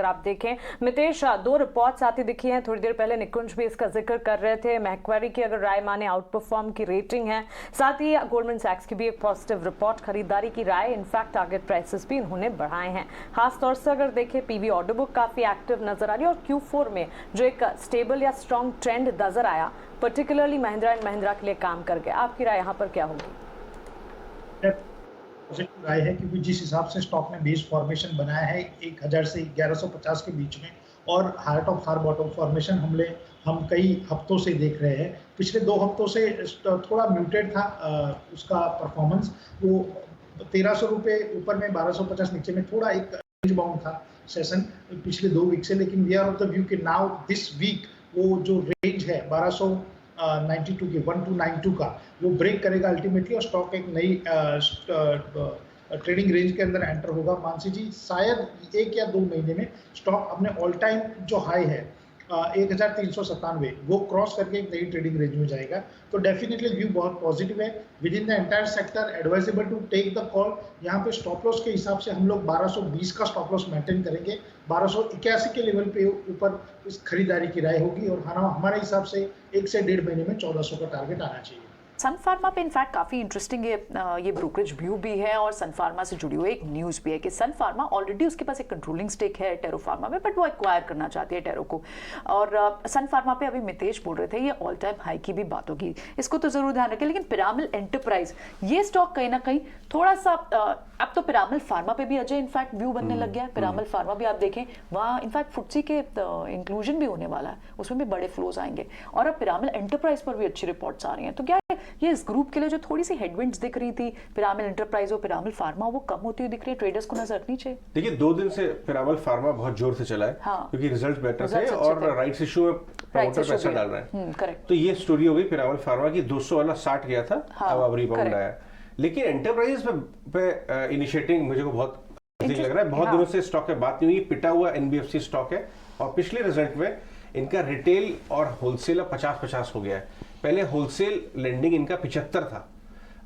अगर आप देखें मितेश, दो रिपोर्ट्स आती दिखी हैं थोड़ी देर पहले, निकुंज भी इसका जिक्र कर रहे थे। मैक्वारी की अगर राय माने आउट परफॉर्म की रेटिंग है, साथ ही गोल्डमैन सैक्स की भी एक पॉजिटिव रिपोर्ट, खरीदारी की राय, इनफैक्ट टारगेट प्राइसेस भी इन्होंने बढ़ाए हैं। खासतौर से अगर देखें पीवी ऑर्डर बुक काफी एक्टिव नजर आ रही है और Q4 में जो एक स्टेबल या स्ट्रॉन्ग ट्रेंड नजर आया पर्टिकुलरली महिंद्रा एंड महिंद्रा के लिए काम कर गया। आपकी राय यहाँ पर क्या होगी? पॉजिटिव राय है क्योंकि जिस हिसाब से स्टॉक ने बेस फॉर्मेशन बनाया है 1000 से 1150 के बीच में, और higher top higher bottom formation हम कई हफ्तों से देख रहे हैं। पिछले 2 हफ्तों से थोड़ा म्यूटेड था उसका परफॉर्मेंस। वो 1300 रुपये ऊपर में 1250 नीचे में थोड़ा एक रेंज बाउंड था सेशन पिछले 2 वीक से, लेकिन we are of the view कि नाउ दिस वीक वो जो रेंज है 1292 की 1292 का वो ब्रेक करेगा अल्टीमेटली, और स्टॉक एक नई ट्रेडिंग रेंज के अंदर एंटर होगा। मानसी जी, शायद 1 या 2 महीने में स्टॉक अपने ऑल टाइम जो हाई है 1397 वो क्रॉस करके एक नई ट्रेडिंग रेंज में जाएगा। तो डेफिनेटली व्यू बहुत पॉजिटिव है within the entire sector. Advisable to take the call. यहाँ पे स्टॉप लॉस के हिसाब से हम लोग 1220 का स्टॉप लॉस मेंटेन करेंगे। 1281 के लेवल पे ऊपर इस खरीदारी की राय होगी, और हमारे हिसाब से 1 से 1.5 महीने में 1400 का टारगेट आना चाहिए। सन फार्मा पे इनफैक्ट काफ़ी इंटरेस्टिंग ये ब्रोकरेज व्यू भी है और सन फार्मा से जुड़ी हुई एक न्यूज़ भी है कि सन फार्मा ऑलरेडी उसके पास एक कंट्रोलिंग स्टेक है टेरो फार्मा में, बट वो एक्वायर करना चाहती है टेरो को। और सन फार्मा पे अभी मितेश बोल रहे थे ये ऑल टाइम हाई की भी बात होगी, इसको तो ज़रूर ध्यान रखें। लेकिन पिरामिल एंटरप्राइज ये स्टॉक कहीं ना कहीं थोड़ा सा अब तो पिरामिल फार्मा पे भी अजय इनफैक्ट व्यू बनने लग गया है। पिरामिल फार्मा भी आप देखें वहाँ इनफैक्ट फुटसी के इंक्लूजन भी होने वाला है, उसमें भी बड़े फ्लोज आएंगे। और अब पिरामिल एंटरप्राइज पर भी अच्छी रिपोर्ट्स आ रही हैं। तो क्या ये इस ग्रुप के लिए जो थोड़ी सी हेडविंड्स दिख रही थी पिरामिल एंटरप्राइज और पिरामिल फार्मा, वो कम होती हुई दिख रही है? ट्रेडर्स को नजर रखनी चाहिए। देखिए 2 दिन से पिरामिल फार्मा बहुत जोर से चला है, हाँ, क्योंकि रिजल्ट बेटर थे और राइट्स इशू में प्रमोटर पैसा डाल रहे हैं। करेक्ट। तो ये स्टोरी हो गई पिरामिल फार्मा की। 200 वाला 60 गया था, अब रिबाउंड आया। लेकिन एंटरप्राइज पे इनिशिएटिंग मुझे को बहुत लग रहा है। बहुत दिनों से स्टॉक पे बात नहीं हुई, पिटा हुआ एनबीएफसी स्टॉक है, और पिछले रिजल्ट में इनका रिटेल और होलसेल अब 50-50 हो गया है। पहले होलसेल लेंडिंग इनका 75 था,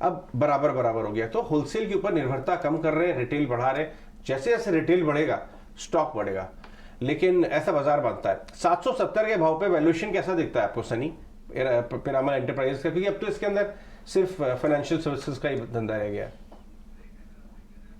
अब बराबर हो गया। तो होलसेल के ऊपर निर्भरता कम कर रहे हैं, रिटेल बढ़ा रहे हैं। जैसे जैसे रिटेल बढ़ेगा स्टॉक बढ़ेगा, लेकिन ऐसा बाजार मानता है। 770 के भाव पे वैल्यूएशन कैसा दिखता है आपको सनी पिरामिल एंटरप्राइज का? क्योंकि अब तो इसके अंदर सिर्फ फाइनेंशियल सर्विसेज का ही धंधा रह गया है।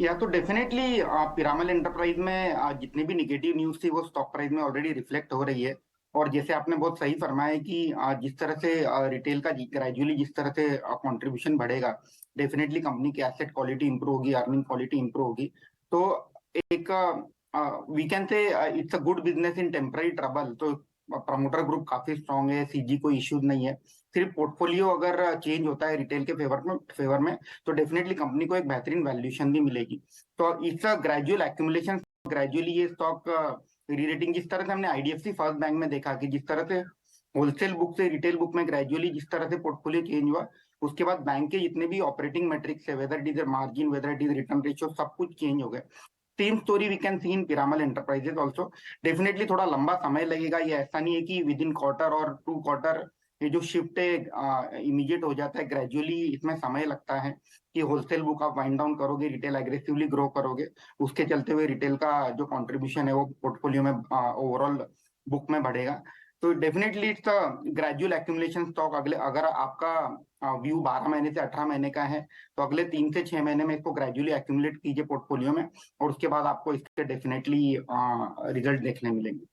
या तो डेफिनेटली पिरामिल एंटरप्राइज में जितनी भी निगेटिव न्यूज थी वो स्टॉक प्राइस में ऑलरेडी रिफ्लेक्ट हो रही है। और जैसे आपने बहुत सही फरमाया कि जिस तरह से रिटेल का ग्रेजुअली जिस तरह से कंट्रीब्यूशन बढ़ेगा, डेफिनेटली कंपनी की एसेट क्वालिटी इंप्रूव होगी, अर्निंग क्वालिटी इंप्रूव होगी। तो एक we can say it's a good business in temporary trouble. तो प्रमोटर ग्रुप काफी स्ट्रांग है, सीजी कोई इश्यूज नहीं है। सिर्फ पोर्टफोलियो अगर चेंज होता है रिटेल के फेवर में तो डेफिनेटली कंपनी को एक बेहतरीन वैल्यूएशन भी मिलेगी। तो it's a gradual accumulation. Gradually ये स्टॉक रीरेटिंग, जिस तरह से हमने आईडीएफसी फर्स्ट बैंक में देखा कि जिस तरह से होलसेल बुक से रिटेल बुक में ग्रेजुअली जिस तरह से पोर्टफोलियो चेंज हुआ, उसके बाद बैंक के जितने भी ऑपरेटिंग मेट्रिक्स है, whether it is margin, whether it is return ratio, सब कुछ चेंज हो गए। Same story we can see in Piramal enterprises also. Definitely थोड़ा लंबा समय लगेगा, ये ऐसा नहीं है कि विद इन क्वार्टर और 2 क्वार्टर ये जो शिफ्ट है इमीडिएट हो जाता है। ग्रेजुअली इसमें समय लगता है कि होलसेल बुक आप वाइंड डाउन करोगे, रिटेल एग्रेसिवली ग्रो करोगे, उसके चलते हुए रिटेल का जो कंट्रीब्यूशन है वो पोर्टफोलियो में ओवरऑल बुक में बढ़ेगा। तो definitely it's a gradual accumulation stock. अगर आपका व्यू 12 महीने से 18 महीने का है तो अगले 3 से 6 महीने में इसको ग्रेजुअली एक्यूमुलेट कीजिए पोर्टफोलियो में, और उसके बाद आपको इसके डेफिनेटली रिजल्ट देखने मिलेंगे।